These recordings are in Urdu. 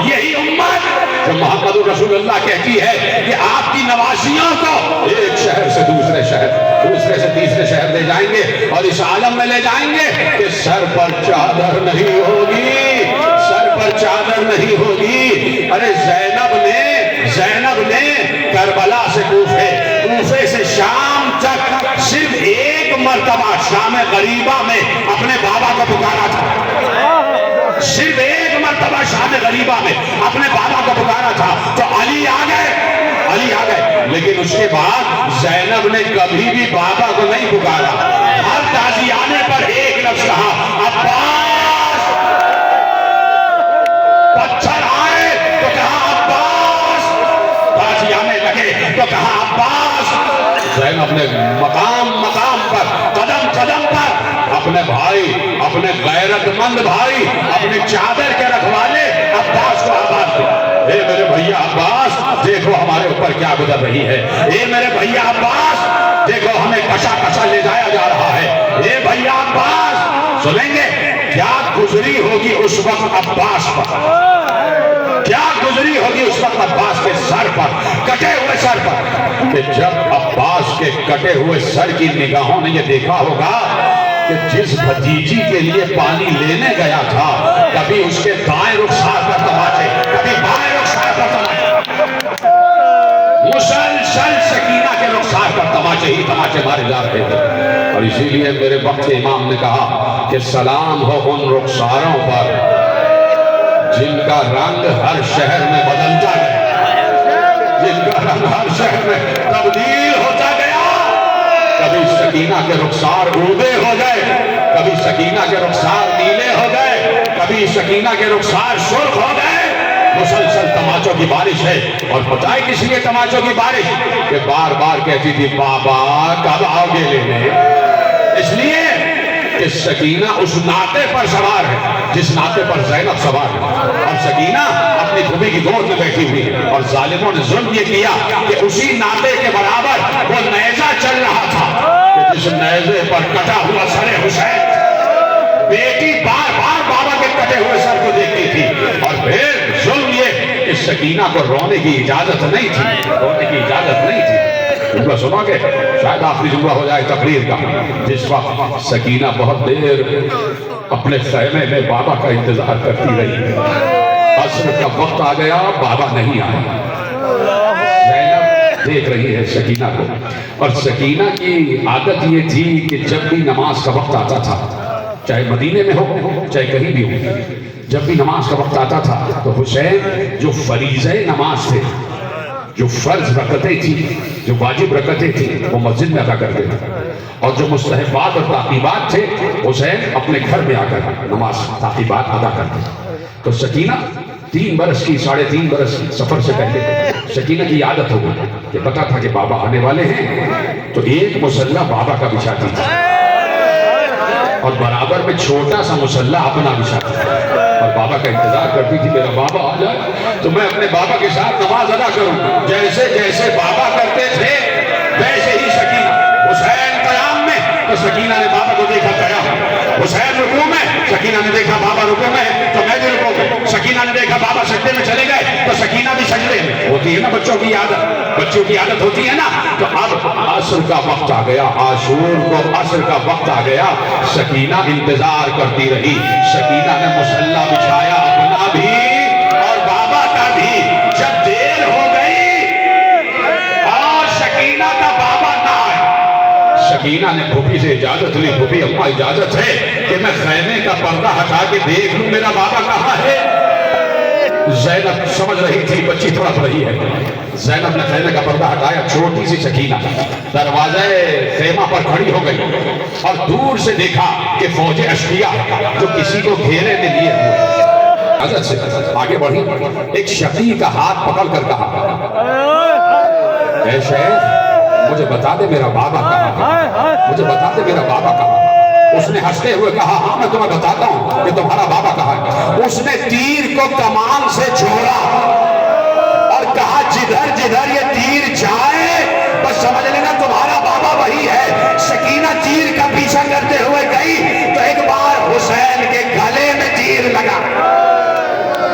یہی امت جو محمد رسول اللہ کہتی ہے کہ آپ کی نواسیوں کو ایک شہر سے دوسرے شہر، دوسرے سے تیسرے شہر لے جائیں گے اور اس عالم میں لے جائیں گے کہ سر پر چادر نہیں ہوگی، سر پر چادر نہیں ہوگی۔ ارے زینب نے کربلا سے کوفے سے شام تک صرف ایک مرتبہ شام غریبہ میں اپنے بابا کو پکارا تھا، صرف ایک مرتبہ شام غریبہ میں اپنے بابا کو پکارا تھا تو علی آ گئے، لیکن اس کے بعد زینب نے کبھی بھی بابا کو نہیں پکارا۔ ہر تازیانے پر ایک لفظ کہا عباس، پتھر آئے تو کہا عباس، تازیانے لگے تو کہا عباس۔ زینب نے مقام پر قدم پر اپنے بھائی، اپنے غیرت مند بھائی، اپنے چادر کے رکھوالے عباس کو آواز دی، اے میرے بھیا عباس دیکھو ہمارے اوپر کیا گزر رہی ہے، اے میرے بھیا عباس دیکھو ہمیں کشا لے جایا جا رہا ہے، اے بھیا عباس۔ سنیں گے کیا گزری ہوگی اس وقت عباس پر، کیا گزری ہوگی اس وقت عباس کے سر پر، کٹے ہوئے سر پر، کہ جب عباس کے کٹے ہوئے سر کی نگاہوں نے یہ دیکھا ہوگا کہ جس بھتیجی کے لیے پانی لینے گیا تھا کبھی اس کے دائیں رخسار پر تماچے، کبھی بائیں رخسار پر تماچے، مسلسل سکینہ کے رخسار پر تماچے ہی تماچے مارے جا رہے تھے۔ اور اسی لیے میرے وقت امام نے کہا کہ سلام ہو ان رخساروں پر جن کا رنگ ہر شہر میں بدلتا گیا، جن کا رنگ ہر شہر میں تبدیل ہوتا گیا۔ کبھی سکینہ کے رخسار اودے ہو گئے، کبھی سکینہ کے رخسار نیلے ہو گئے، کبھی سکینہ کے رخسار سرخ ہو گئے۔ مسلسل تماچوں کی بارش ہے، اور پتہ ہے کس لیے تماچوں کی بارش؟ کہ بار بار کہتی تھی بابا کب آؤ گے لینے؟ اس لیے کہ سکینہ اس ناطے پر سوار ہے جس ناطے پر زینب سوار ہے، اور سکینہ اپنی پھوپھی کی گود میں بیٹھی ہوئی ہے، اور ظالموں نے ظلم یہ کیا کہ اسی ناطے کے برابر وہ نیزہ چل رہا تھا کہ جس نیزے پر کٹا ہوا سر حسین، بیٹی بار بار بابا کے کٹے ہوئے سر کو دیکھتی تھی، اور پھر ظلم یہ کہ سکینہ کو رونے کی اجازت نہیں تھی، رونے کی اجازت نہیں تھی۔ جملہ سنو گے شاید آخری جملہ ہو جائے تقریر کا، جس وقت سکینہ بہت دیر اپنے خیمے میں بابا کا انتظار کرتی رہی، عصر کا وقت آ گیا بابا نہیں آیا، زینب دیکھ رہی ہے سکینہ کو، اور سکینہ کی عادت یہ تھی کہ جب بھی نماز کا وقت آتا تھا، چاہے مدینے میں ہو چاہے کہیں بھی ہو، جب بھی نماز کا وقت آتا تھا تو حسین جو فریضہ نماز تھے، جو فرض رکعتیں تھیں، جو واجب رکعتیں تھیں، وہ مسجد میں ادا کرتے تھے، اور جو مستحبات اور تعقیبات تھے حسین اپنے گھر میں آ کر نماز تعقیبات ادا کرتے تھے۔ تو سکینہ 3 برس کی 3.5 برس سفر سے پہلے سکینہ کی عادت ہو گئی کہ پتا تھا کہ بابا آنے والے ہیں، تو ایک مصلح بابا کا بچھاتی تھی اور برابر میں چھوٹا سا مصلح اپنا بچھاتی تھی، اور بابا کا انتظار کرتی تھی میرا بابا آ جائے تو میں اپنے بابا کے ساتھ نماز ادا کروں۔ جیسے جیسے بابا کرتے تھے ویسے ہی سکینہ، حسین قیام میں تو سکینہ نے بابا کو دیکھا قیام، حسین رکوع میں سکینہ نے دیکھا بابا رکوع میں تو میں بھی رکوع میں، سکینہ نے دیکھا بابا سجدے میں چلے گئے تو سکینہ بھی سجدے میں۔ ہوتی ہے نا بچوں کی عادت ہوتی ہے نا۔ تو اب عصر کا وقت آ گیا، عاشور کو عصر کا وقت آ گیا، سکینہ انتظار کرتی رہی، سکینہ نے مصلی بچھایا اپنا بھی اور بابا کا بھی۔ جب دیر ہو گئی اور سکینہ کا بابا نہ آئے، سکینہ نے پھوپھی سے اجازت لی، پھوپھی اماں اجازت ہے کہ میں خیمے کا پردہ ہٹا کے دیکھ لوں میرا بابا کہاں ہے؟ زینب سمجھ رہی تھی بچی تڑپ رہی ہے، زینب نے خیمے کا پردہ ہٹایا، چھوٹی سی سکینہ دروازے خیمہ پر کھڑی ہو گئی اور دور سے دیکھا کہ فوج اشقیاء جو کسی کو گھیرے میں لیے ہوئے، حضرت سے آگے بڑھی، ایک شقی کا ہاتھ پکڑ کر کہا اے شیخ مجھے بتا دے میرا بابا کہاں ہے، مجھے بتا دے میرا بابا کہاں ہے۔ اس نے ہنستے ہوئے کہا ہاں میں تمہیں بتاتا ہوں کہ تمہارا بابا کہاں ہے۔ اس نے تیر کو کمان سے چھوڑا اور کہا جدھر جدھر یہ تیر جائے بس سمجھ لینا تمہارا بابا وہی ہے۔ سکینہ تیر کا پیچھا کرتے ہوئے گئی تو ایک بار حسین کے گلے میں تیر لگا،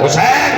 حسین